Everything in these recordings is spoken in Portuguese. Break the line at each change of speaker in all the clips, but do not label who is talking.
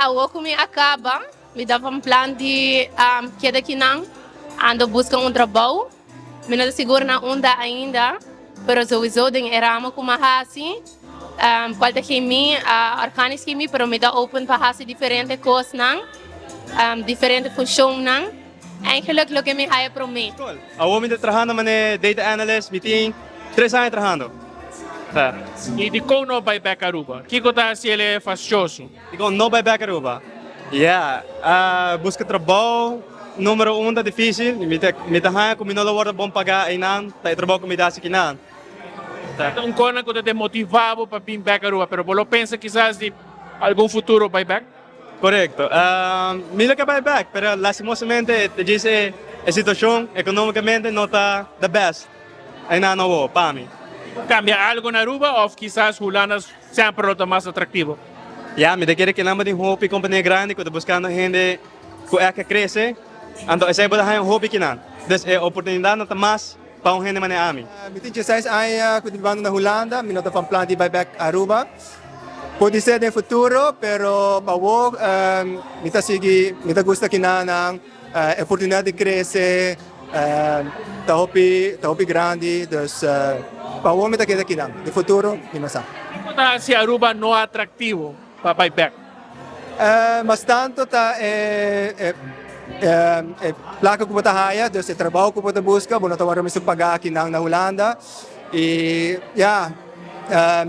Ako kung acaba, me dava um plano de que daqui não ando buscando um trabalho, me não seguro na onda ainda, pero sowieso den erama kuma hasi, qualquer que me arcanis que me, pero me dá open para hasi diferente coisas não, diferente função não, eigenlijk lo que me haya para mim.
Ako mi trabajando man data analyst, meeting, 3 anos trabajando. Tá.
E de como não vai para Aruba? O que está se ele é fastioso?
Ikaw, no vai back Aruba. Yeah, busca trabalho, número 1 da difícil, me tahan kung minolo wala bom paga ainan, tayo trabalho kung midasi kinan.
Então, quando você te motivava para vir para Aruba, pero você pensa quizás de algum futuro vai back?
Correcto. Mila ka vai back, pero lastimosamente te dice a situação economicamente não tá the best. Ainan no para mim.
Cambia algo na Aruba ou quizás Hulanas sempre lo mais atrativo?
Yeah, me quiere que nada de um hobby companhia grande, que tô buscando gente que cresce, ando essa é um hobby que não. Dus oportunidade não tá mais para um gente mané a mim.
Meeting 16 ay kutibando na Holanda, minuto pang plan di buyback Aruba. Pwede ser no futuro, pero pawo mita gusta kina ng oportunidade de crescer, tahopi grande, dus pawo mita kita kinang. De futuro, minasa.
Como se Aruba não é atrativo para buyback?
Mas tanto ta plaka ko ta haya, dus trabaho ko ta busca, bono tawaro mi pag kinang na Holanda. E yeah,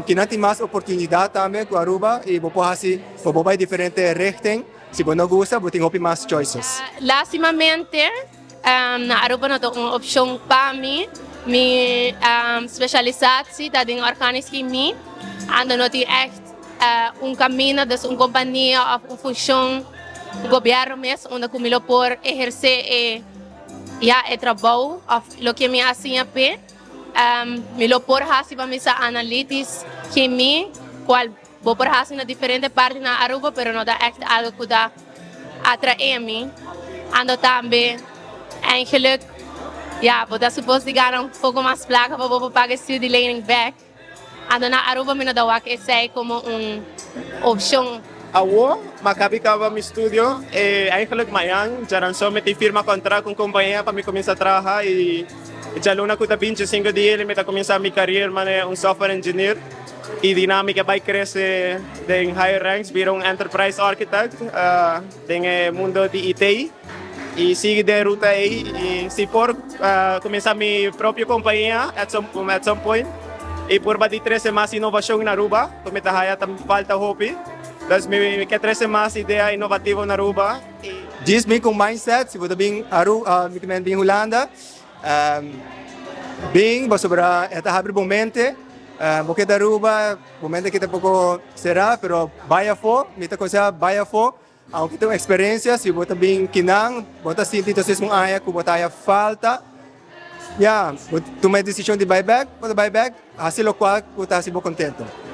kinanti mas oportunidade também com Aruba e bopohasi bobay diferente richting. Se você não gosta, você tem mais choices.
Lastimamente, na Aruba não tem uma opção para mim, me especializatie dat in organische chemie. Ando não tem echt caminho, dus companhia of função governo mesmo, onde eu por exercer o trabalho, o que me assim a pé. Me lo por hasi para misa analytics chemie, qual vou por hasi na diferente parte na Aruba, pero não dá echt algo que dá atrai mim. Ando também, eigenlijk, ja, vou dar suposto de ganhar pouco mais placa para vou pagar studie learning back. Ando na Aruba me não dá o que sei como opção.
Ako, makabikaba mi studio, eigenlijk mayan, jaran so meti firma contrato com companhia para me começar a trabalhar e já luna ko ta 25 dias me ta começar mi carreira mane software engineer e dinâmica vai crescer em high ranks, vira enterprise architect em mundo de IT e sigue de ruta aí e se por começar mi própria companhia at some point e por badi 13 mais inovação na Aruba, como ta haya tam falta hobby. Dus me quer trazer mais ideia inovativa na Aruba.
Diz bem com mindset, se você bem Aruba, bem Holanda, bem sobre esta abre momente, porque da Aruba, momente que tá pouco será, pero vaya fo, mita coisa vaya fo, aunque tem experiência, se você bem kinang, você sente então se aya que você haya falta, yeah, tomar decisão de buyback, hasil o qual você está contento.